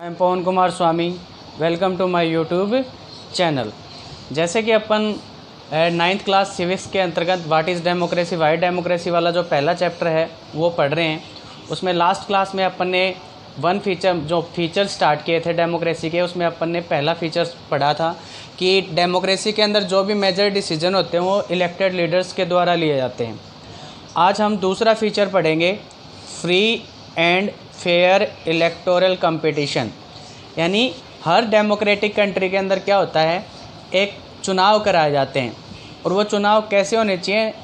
I am Pawan Kumar Swami. Welcome to my YouTube channel. जैसे कि अपन 9th क्लास सिविक्स के अंतर्गत what is democracy, why democracy वाला जो पहला चैप्टर है वो पढ़ रहे हैं। उसमें लास्ट क्लास में अपन ने जो फीचर स्टार्ट किए थे डेमोक्रेसी के, उसमें अपन ने पहला फीचर पढ़ा था कि डेमोक्रेसी के अंदर जो भी मेजर डिसीजन होते हैं वो इलेक्टेड लीडर्स के द्वारा लिए जाते हैं। आज हम दूसरा फीचर पढ़ेंगे, free and fair electoral competition. यानी हर डेमोक्रेटिक कंट्री के अंदर क्या होता है, एक चुनाव कराए जाते हैं और वो चुनाव कैसे होने चाहिए,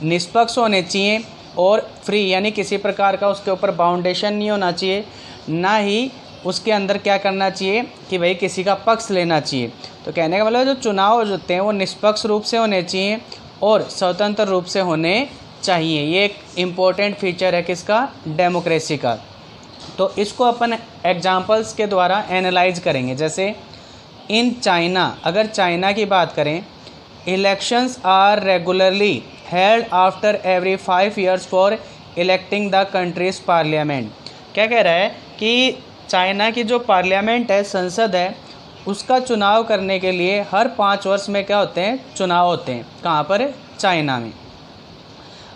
निष्पक्ष होने चाहिए और फ्री, यानी किसी प्रकार का उसके ऊपर बाउंडेशन नहीं होना चाहिए, ना ही उसके अंदर क्या करना चाहिए कि भाई किसी का पक्ष लेना चाहिए। तो कहने का मतलब जो चुनाव होते हैं वो निष्पक्ष रूप से होने चाहिए और स्वतंत्र रूप से होने चाहिए। ये एक इम्पोर्टेंट फीचर है किसका, डेमोक्रेसी का। तो इसको अपन एग्जांपल्स के द्वारा एनालाइज करेंगे। जैसे इन चाइना, अगर चाइना की बात करें, elections are regularly held after every 5 years for electing the country's parliament. क्या कह रहा है कि चाइना की जो पार्लियामेंट है, संसद है, उसका चुनाव करने के लिए हर 5 वर्ष में क्या होते हैं, चुनाव होते हैं। कहाँ पर, चाइना में।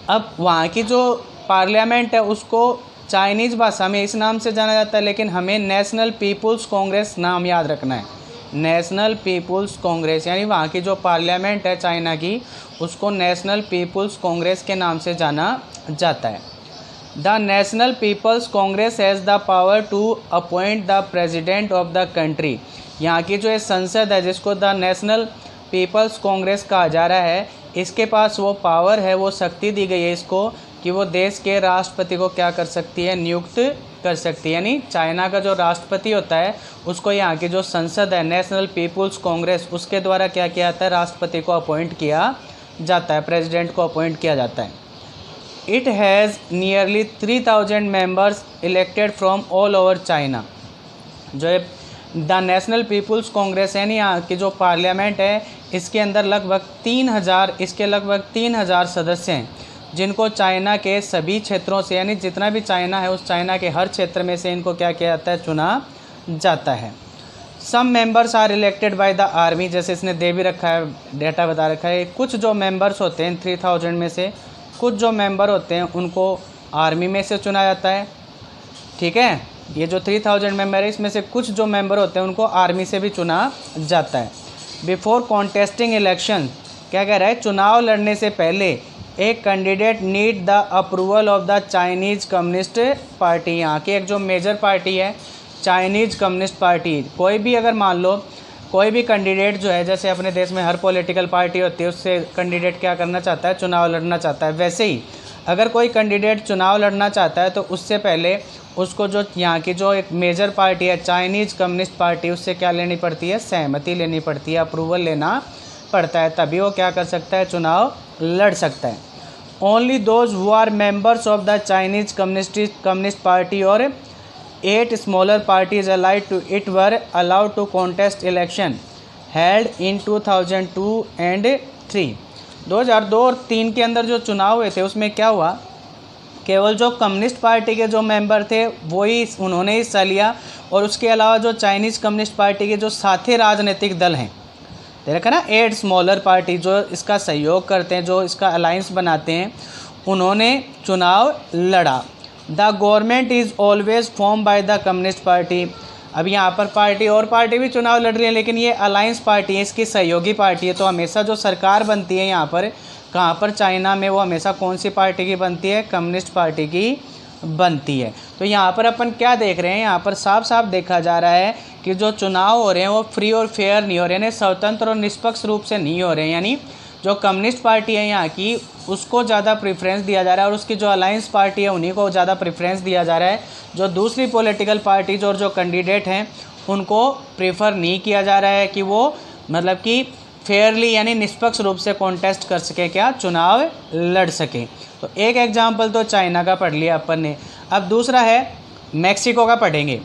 अब वहाँ की जो पार्लियामेंट है उसको चाइनीज़ भाषा में इस नाम से जाना जाता है, लेकिन हमें नेशनल पीपुल्स कांग्रेस नाम याद रखना है। नेशनल पीपुल्स कांग्रेस, यानी वहाँ की जो पार्लियामेंट है चाइना की, उसको नेशनल पीपुल्स कांग्रेस के नाम से जाना जाता है। The National People's Congress has the power to appoint the president of the country. यहाँ की जो ये संसद है जिसको द नेशनल पीपल्स कांग्रेस कहा जा रहा है, इसके पास वो पावर है, वो शक्ति दी गई है इसको कि वो देश के राष्ट्रपति को क्या कर सकती है, नियुक्त कर सकती है। यानी चाइना का जो राष्ट्रपति होता है उसको यहाँ की जो संसद है नेशनल पीपुल्स कांग्रेस, उसके द्वारा क्या किया जाता है, राष्ट्रपति को अपॉइंट किया जाता है, प्रेसिडेंट को अपॉइंट किया जाता है। It has nearly 3000 members elected from all over China. जो द नेशनल पीपुल्स कांग्रेस है, यहाँ की जो पार्लियामेंट है, इसके अंदर लगभग 3000 सदस्य हैं, जिनको चाइना के सभी क्षेत्रों से, यानी जितना भी चाइना है उस चाइना के हर क्षेत्र में से इनको क्या किया जाता है, चुना जाता है। Some members are elected by the army, जैसे इसने दे भी रखा है, डेटा बता रखा है। कुछ जो मेंबर्स होते हैं 3000 में से कुछ जो मेंबर होते हैं उनको आर्मी में से चुना जाता है। ठीक है, ये जो 3000 मेंबर है इसमें से कुछ जो मेंबर होते हैं उनको आर्मी से भी चुना जाता है। बिफोर कॉन्टेस्टिंग इलेक्शन, क्या कह रहा है, चुनाव लड़ने से पहले एक candidate need the approval of the Chinese Communist party. यहाँ की एक जो मेजर पार्टी है चाइनीज़ कम्युनिस्ट पार्टी। कोई भी अगर मान लो कोई भी कैंडिडेट जो है, जैसे अपने देश में हर पॉलिटिकल पार्टी होती है, उससे कैंडिडेट क्या करना चाहता है, चुनाव लड़ना चाहता है। वैसे ही अगर कोई कैंडिडेट चुनाव लड़ना चाहता है तो उससे पहले उसको जो यहाँ की जो एक मेजर पार्टी है चाइनीज़ कम्युनिस्ट पार्टी, उससे क्या लेनी पड़ती है, सहमति लेनी पड़ती है, अप्रूवल लेना पड़ता है, तभी वो क्या कर सकता है, चुनाव लड़ सकता है। Only those who are members of the Chinese Communist Party और 8 smaller parties allied to it were allowed to contest election held in 2002 and 3। 2002 और 3 के अंदर जो चुनाव हुए थे उसमें क्या हुआ, केवल जो कम्युनिस्ट पार्टी के जो मेंबर थे वो ही उन्होंने हिस्सा लिया, और उसके अलावा जो चाइनीज़ कम्युनिस्ट पार्टी के जो साथी राजनीतिक दल हैं, देखा ना, 8 स्मॉलर पार्टी जो इसका सहयोग करते हैं, जो इसका अलायंस बनाते हैं, उन्होंने चुनाव लड़ा। The government is always form by the communist party. अब यहाँ पर पार्टी और पार्टी भी चुनाव लड़ रही है, लेकिन ये अलायंस पार्टी है, इसकी सहयोगी पार्टी है। तो हमेशा जो सरकार बनती है यहाँ पर, कहाँ पर, चाइना में, वो हमेशा कौन सी पार्टी की बनती है, कम्युनिस्ट पार्टी की बनती है। तो यहाँ पर अपन क्या देख रहे हैं, यहाँ पर साफ साफ देखा जा रहा है कि जो चुनाव हो रहे हैं वो फ्री और फेयर नहीं हो रहे हैं, स्वतंत्र और निष्पक्ष रूप से नहीं हो रहे हैं। यानी जो कम्युनिस्ट पार्टी है यहाँ की, उसको ज़्यादा प्रेफरेंस दिया जा रहा है, और उसकी जो अलायंस पार्टी है उन्हीं को ज़्यादा प्रेफरेंस दिया जा रहा है। जो दूसरी पॉलिटिकल पार्टीज और जो कैंडिडेट हैं उनको प्रेफर नहीं किया जा रहा है कि वो मतलब कि फेयरली, यानी निष्पक्ष रूप से कॉन्टेस्ट कर सके, क्या, चुनाव लड़ सके। तो एक एग्जाम्पल तो चाइना का पढ़ लिया अपन ने। अब दूसरा है मैक्सिको का पढ़ेंगे।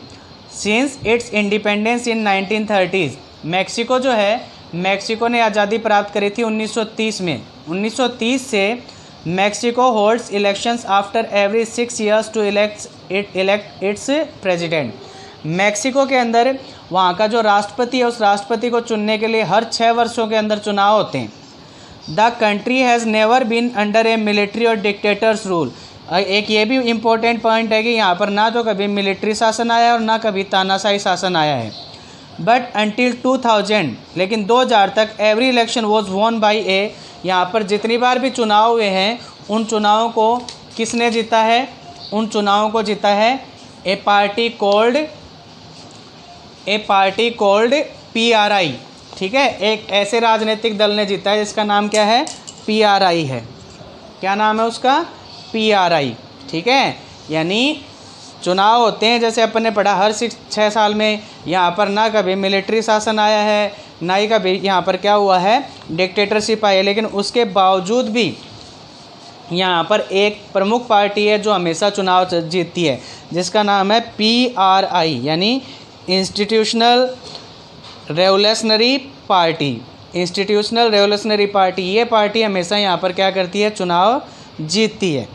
Since it's independence in 1930, Mexico जो है, मैक्सिको ने आज़ादी प्राप्त करी थी 1930 में। 1930 से Mexico holds elections after every 6 years to elect its president. Mexico के अंदर वहाँ का जो राष्ट्रपति है उस राष्ट्रपति को चुनने के लिए हर 6 वर्षों के अंदर चुनाव होते हैं। The country has never been under a military or dictators rule. एक ये भी इम्पोर्टेंट पॉइंट है कि यहाँ पर ना तो कभी मिलिट्री शासन आया और ना कभी तानाशाही शासन आया है। बट अंटिल 2000, लेकिन 2000 तक every election was won by a, यहाँ पर जितनी बार भी चुनाव हुए हैं उन चुनावों को किसने जीता है? उन चुनावों को जीता है ए पार्टी कॉल्ड PRI। ठीक है, एक ऐसे राजनीतिक दल ने जीता है जिसका नाम क्या है? PRI है। क्या नाम है उसका? PRI। ठीक है, यानी चुनाव होते हैं जैसे अपन ने पढ़ा हर 6 साल में। यहाँ पर ना कभी मिलिट्री शासन आया है ना ही कभी यहाँ पर क्या हुआ है, डिक्टेटरशिप आई है, लेकिन उसके बावजूद भी यहाँ पर एक प्रमुख पार्टी है जो हमेशा चुनाव जीतती है, जिसका नाम है PRI यानी इंस्टीट्यूशनल रेवोल्यूशनरी पार्टी। ये पार्टी हमेशा यहाँ पर क्या करती है? चुनाव जीतती है।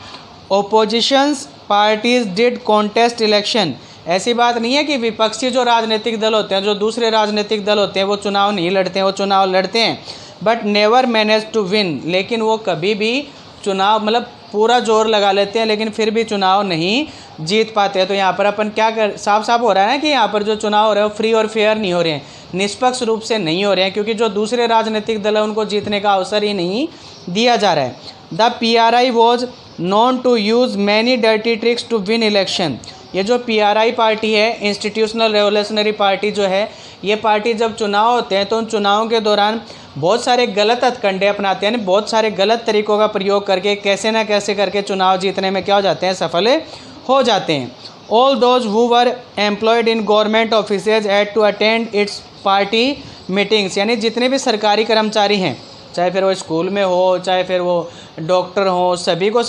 ओपोजिशंस पार्टीज डिड कॉन्टेस्ट इलेक्शन। ऐसी बात नहीं है कि विपक्षी जो राजनीतिक दल होते हैं, जो दूसरे राजनीतिक दल होते हैं, वो चुनाव नहीं लड़ते हैं, वो चुनाव लड़ते हैं but never manage to win. लेकिन वो कभी भी चुनाव मतलब पूरा जोर लगा लेते हैं लेकिन फिर भी चुनाव नहीं जीत पाते हैं। तो यहाँ पर अपन क्या कर साफ हो रहा है ना कि यहाँ पर जो चुनाव हो रहे हैं वो फ्री और फेयर नहीं हो रहे हैं, निष्पक्ष रूप से नहीं हो रहे हैं, क्योंकि जो दूसरे राजनीतिक दल है उनको जीतने का अवसर ही नहीं दिया जा रहा है। The PRI was known to use many dirty tricks to win election. ये जो PRI पार्टी है, इंस्टीट्यूशनल रेवोल्यूशनरी पार्टी जो है, ये पार्टी जब चुनाव होते हैं तो उन चुनावों के दौरान बहुत सारे गलत हथकंडे अपनाते हैं, यानी बहुत सारे गलत तरीक़ों का प्रयोग करके कैसे ना कैसे करके चुनाव जीतने में क्या हो जाते हैं? सफल हो जाते हैं। All those who were employed in government offices had to attend its party meetings. यानी जितने भी सरकारी कर्मचारी हैं, चाहे फिर वो स्कूल में हो, चाहे फिर वो डॉक्टर हो, सभी को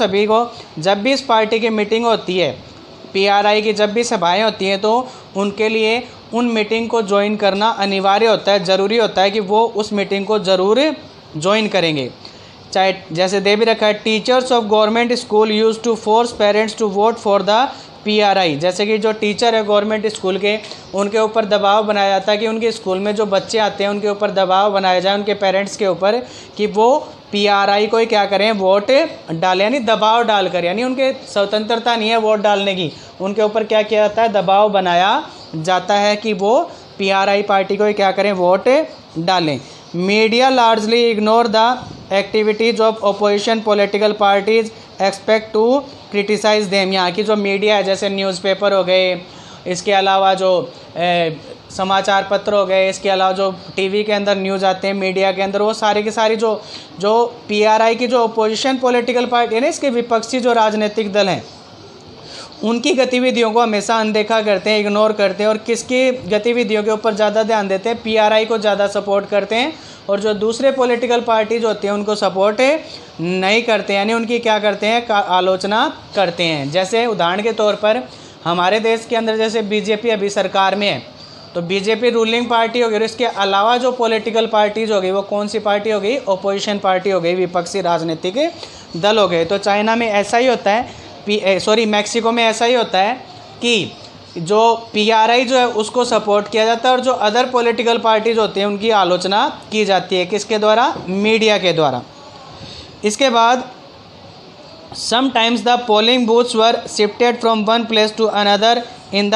जब भी इस पार्टी की मीटिंग होती है, PRI की जब भी सभाएं होती हैं, तो उनके लिए उन मीटिंग को ज्वाइन करना अनिवार्य होता है, ज़रूरी होता है कि वो उस मीटिंग को ज़रूर ज्वाइन करेंगे। चाहे जैसे दे भी रखा है, teachers of government school used to force parents to vote for the PRI। जैसे कि जो टीचर है गवर्नमेंट स्कूल के, उनके ऊपर दबाव बनाया जाता है कि उनके स्कूल में जो बच्चे आते हैं उनके ऊपर दबाव बनाया जाए, उनके पेरेंट्स के ऊपर, कि वो PRI को ही क्या करें? वोट डालें, यानी दबाव डालकर, यानी उनके स्वतंत्रता नहीं है वोट डालने की, उनके ऊपर क्या किया जाता है? दबाव बनाया जाता है कि वो PRI पार्टी को ही क्या करें? वोट डालें। Media largely ignore the activities of opposition political parties expect to criticise them. यहाँ की जो मीडिया है, जैसे न्यूज़पेपर हो गए, इसके अलावा जो समाचार पत्र हो गए, इसके अलावा जो टीवी के अंदर न्यूज़ आते हैं मीडिया के अंदर, वो सारी की सारी जो PRI की जो अपोजिशन पॉलिटिकल पार्टी है ना, इसके विपक्षी जो राजनीतिक दल हैं, उनकी गतिविधियों को हमेशा अनदेखा करते हैं, इग्नोर करते हैं, और किसकी गतिविधियों के ऊपर ज़्यादा ध्यान देते हैं? PRI को ज़्यादा सपोर्ट करते हैं, और जो दूसरे पॉलिटिकल पार्टी जो होती हैं उनको सपोर्ट नहीं करते, यानी उनकी क्या करते हैं? आलोचना करते हैं। जैसे उदाहरण के तौर पर हमारे देश के अंदर जैसे BJP अभी सरकार में है, तो BJP रूलिंग पार्टी हो गई, और इसके अलावा जो पॉलिटिकल पार्टीज हो गई वो कौन सी पार्टी हो गई? अपोजिशन पार्टी हो गई, विपक्षी राजनीतिक दल हो गए। तो चाइना में ऐसा ही होता है, मैक्सिको में ऐसा ही होता है कि जो PRI जो है उसको सपोर्ट किया जाता है, और जो अदर पॉलिटिकल पार्टीज होती हैं उनकी आलोचना की जाती है। किसके द्वारा? मीडिया के द्वारा। इसके बाद sometimes the polling booths were shifted from one place to another in the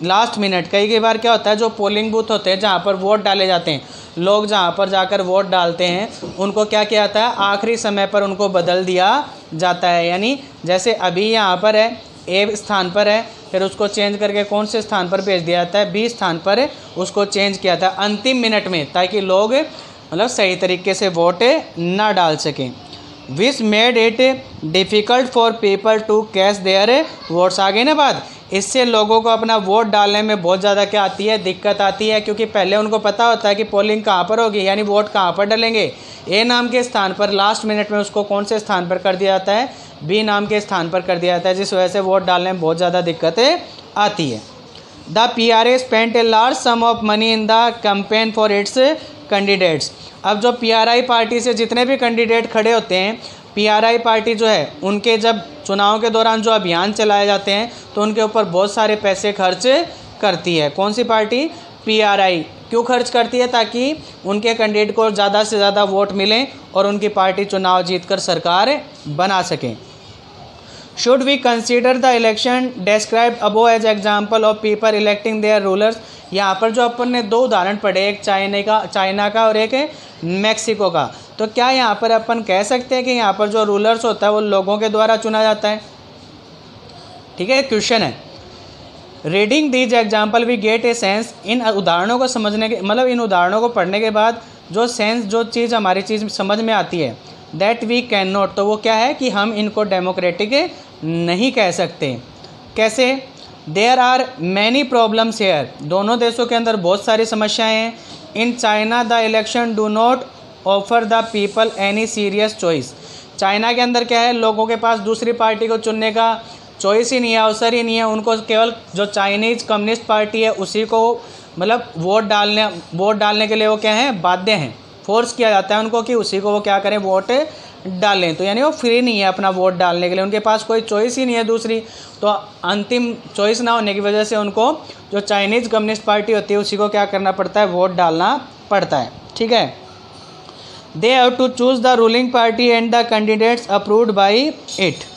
last minute. कई बार क्या होता है, जो पोलिंग बूथ होते हैं जहाँ पर वोट डाले जाते हैं, लोग जहाँ पर जाकर वोट डालते हैं, उनको क्या किया जाता है? आखिरी समय पर उनको बदल दिया जाता है। यानी जैसे अभी यहाँ पर है, A स्थान पर है, फिर उसको चेंज करके कौन से स्थान पर भेज दिया जाता है? B स्थान पर उसको चेंज किया जाता है अंतिम मिनट में, ताकि लोग मतलब सही तरीके से वोट ना डाल सकें। Which made it difficult for people to cast their votes. आगे ना बात, इससे लोगों को अपना वोट डालने में बहुत ज़्यादा क्या आती है? दिक्कत आती है, क्योंकि पहले उनको पता होता है कि पोलिंग कहाँ पर होगी, यानी वोट कहाँ पर डालेंगे। A नाम के स्थान पर लास्ट मिनट में उसको कौन से स्थान पर कर दिया जाता है? B नाम के स्थान पर कर दिया जाता है, जिस वजह से वोट डालने में बहुत ज़्यादा दिक्कतें आती है। The PRI spent a large some of money in the campaign for its candidates. अब जो PRI पार्टी से जितने भी कैंडिडेट खड़े होते हैं, PRI पार्टी जो है उनके जब चुनाव के दौरान जो अभियान चलाए जाते हैं तो उनके ऊपर बहुत सारे पैसे खर्च करती है। कौन सी पार्टी? PRI। क्यों खर्च करती है? ताकि उनके कैंडिडेट को ज़्यादा से ज़्यादा वोट मिलें और उनकी पार्टी चुनाव जीतकर सरकार बना सकें। Should we consider the election described above as example of people electing their rulers. यहाँ पर जो अपन ने 2 उदाहरण पढ़े, एक चाइना का और एक मैक्सिको का, तो क्या यहाँ पर अपन कह सकते हैं कि यहाँ पर जो रूलर्स होता है वो लोगों के द्वारा चुना जाता है? ठीक है, क्वेश्चन है। Reading these example we get a sense. इन उदाहरणों को समझने के मतलब इन उदाहरणों को पढ़ने के बाद जो सेंस, जो चीज़ हमारी चीज़ समझ में आती है, दैट वी कैन नॉट, तो वो क्या है कि हम इनको डेमोक्रेटिक नहीं कह सकते। कैसे? There are many problems here. दोनों देशों के अंदर बहुत सारी समस्याएं हैं। In China the election do not offer the people any serious choice. China के अंदर क्या है, लोगों के पास दूसरी पार्टी को चुनने का चॉइस ही नहीं है, अवसर ही नहीं है। उनको केवल जो चाइनीज़ कम्युनिस्ट पार्टी है उसी को मतलब वोट डालने के लिए वो क्या है, बाध्य हैं, फोर्स किया जाता है उनको कि उसी को वो क्या करें, वोट डालें। तो यानी वो फ्री नहीं है अपना वोट डालने के लिए, उनके पास कोई चॉइस ही नहीं है दूसरी। तो अंतिम चॉइस ना होने की वजह से उनको जो चाइनीज़ कम्युनिस्ट पार्टी होती है उसी को क्या करना पड़ता है, वोट डालना पड़ता है। ठीक है। They have to choose the ruling party and the candidates approved by it.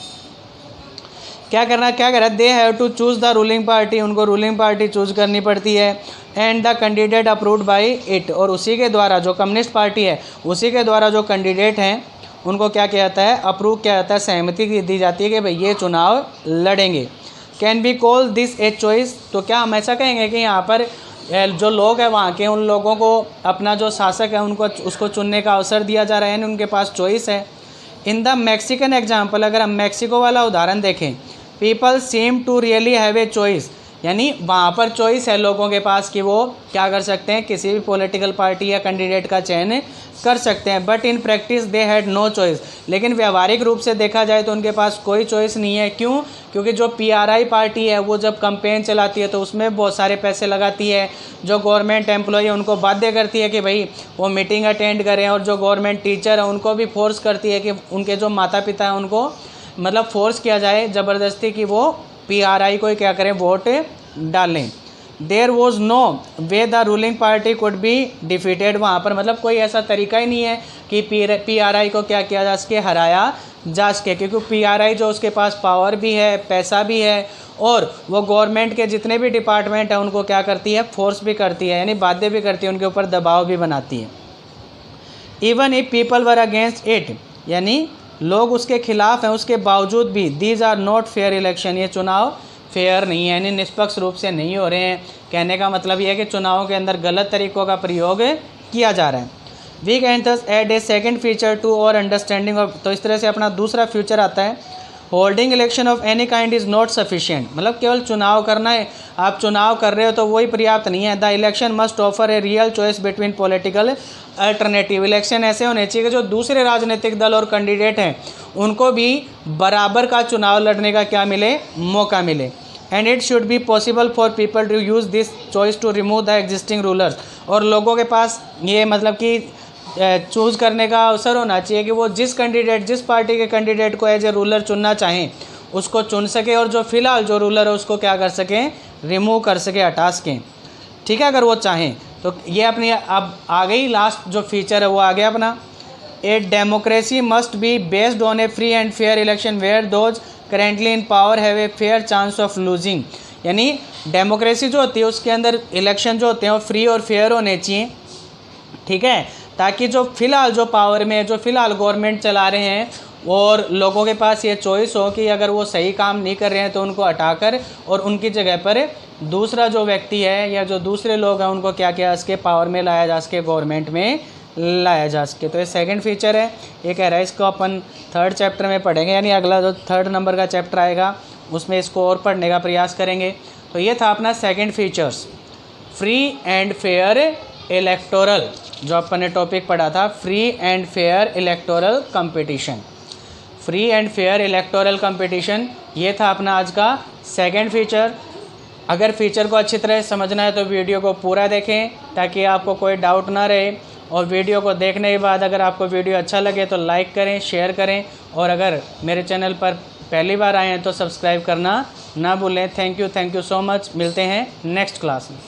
क्या करना है, they have to choose the ruling party, उनको रूलिंग पार्टी चूज़ करनी पड़ती है, and the candidate approved by it, और उसी के द्वारा जो कम्युनिस्ट पार्टी है उसी के द्वारा जो कैंडिडेट हैं उनको क्या किया जाता है, अप्रूव किया जाता है, सहमति दी जाती है कि भाई ये चुनाव लड़ेंगे। Can be call this a choice. तो क्या हम ऐसा कहेंगे कि यहाँ पर जो लोग हैं वहाँ के, उन लोगों को अपना जो शासक है उनको उसको चुनने का अवसर दिया जा रहा है, उनके पास चॉइस है। इन द मैक्सिकन एग्जाम्पल, अगर हम मैक्सिको वाला उदाहरण देखें, people seem to really have a choice, यानी वहाँ पर चॉइस है लोगों के पास कि वो क्या कर सकते हैं, किसी भी पॉलिटिकल पार्टी या कैंडिडेट का चयन कर सकते हैं। But in practice they had no choice, लेकिन व्यावहारिक रूप से देखा जाए तो उनके पास कोई चॉइस नहीं है। क्यों? क्योंकि जो PRI पार्टी है वो जब कैंपेन चलाती है तो उसमें बहुत सारे पैसे लगाती है। जो गवर्नमेंट एम्प्लॉय है उनको बाध्य करती है कि भाई वो मीटिंग अटेंड करें, और जो गवर्नमेंट टीचर है उनको भी फोर्स करती है कि उनके जो माता पिता हैं उनको मतलब फोर्स किया जाए ज़बरदस्ती कि वो PRI को क्या करें, वोट डालें। There was no way the ruling party could be defeated. वहाँ पर मतलब कोई ऐसा तरीका ही नहीं है कि PRI को क्या किया जा सके, हराया जा सके, क्योंकि PRI जो उसके पास पावर भी है, पैसा भी है, और वो गवर्नमेंट के जितने भी डिपार्टमेंट हैं उनको क्या करती है, फोर्स भी करती है, यानी बाध्य भी करती है, उनके ऊपर दबाव भी बनाती है। Even if people were against it, यानी लोग उसके खिलाफ हैं उसके बावजूद भी, these are not fair election, ये चुनाव फेयर नहीं है, यानी निष्पक्ष रूप से नहीं हो रहे हैं। कहने का मतलब ये है कि चुनावों के अंदर गलत तरीक़ों का प्रयोग किया जा रहा है। We can thus add a second feature to our understanding of, तो इस तरह से अपना दूसरा फीचर आता है, holding election of any kind is not sufficient. मतलब केवल चुनाव करना है, आप चुनाव कर रहे हो तो वही पर्याप्त नहीं है। The election must offer a real choice between political alternative. Election ऐसे होने चाहिए कि जो दूसरे राजनीतिक दल और कैंडिडेट हैं उनको भी बराबर का चुनाव लड़ने का क्या मिले, मौका मिले। And it should be possible for people to use this choice to remove the existing rulers. और लोगों के पास ये मतलब कि चूज़ करने का अवसर होना चाहिए कि वो जिस पार्टी के कैंडिडेट को एज ए रूलर चुनना चाहें उसको चुन सके, और जो फिलहाल जो रूलर है उसको क्या कर सकें, रिमूव कर सके, हटा सकें। ठीक है, अगर वो चाहें तो। ये अपनी अब आ गई लास्ट जो फीचर है वो आ गया अपना, a democracy must be based on a free and fair election where those currently in power have a fair chance of losing. यानी डेमोक्रेसी जो होती है उसके अंदर इलेक्शन जो होते हैं वो फ्री और फेयर होने चाहिए। ठीक है, ताकि जो फिलहाल जो पावर में, जो फिलहाल गवर्नमेंट चला रहे हैं, और लोगों के पास ये चॉइस हो कि अगर वो सही काम नहीं कर रहे हैं तो उनको हटाकर और उनकी जगह पर दूसरा जो व्यक्ति है या जो दूसरे लोग हैं उनको क्या किया इसके पावर में लाया जा सके, गवर्नमेंट में लाया जा सके। तो ये सेकंड फीचर है। ये कह रहा है इसको अपन थर्ड चैप्टर में पढ़ेंगे, यानी अगला जो थर्ड नंबर का चैप्टर आएगा उसमें इसको और पढ़ने का प्रयास करेंगे। तो ये था अपना second features, free and fair electoral, जो अपन ने टॉपिक पढ़ा था, free and fair electoral competition. Free and fair electoral competition, ये था अपना आज का सेकंड फीचर। अगर फीचर को अच्छी तरह समझना है तो वीडियो को पूरा देखें ताकि आपको कोई डाउट ना रहे, और वीडियो को देखने के बाद अगर आपको वीडियो अच्छा लगे तो लाइक करें, शेयर करें, और अगर मेरे चैनल पर पहली बार आए हैं तो सब्सक्राइब करना ना भूलें। Thank you so much. मिलते हैं नेक्स्ट क्लास में।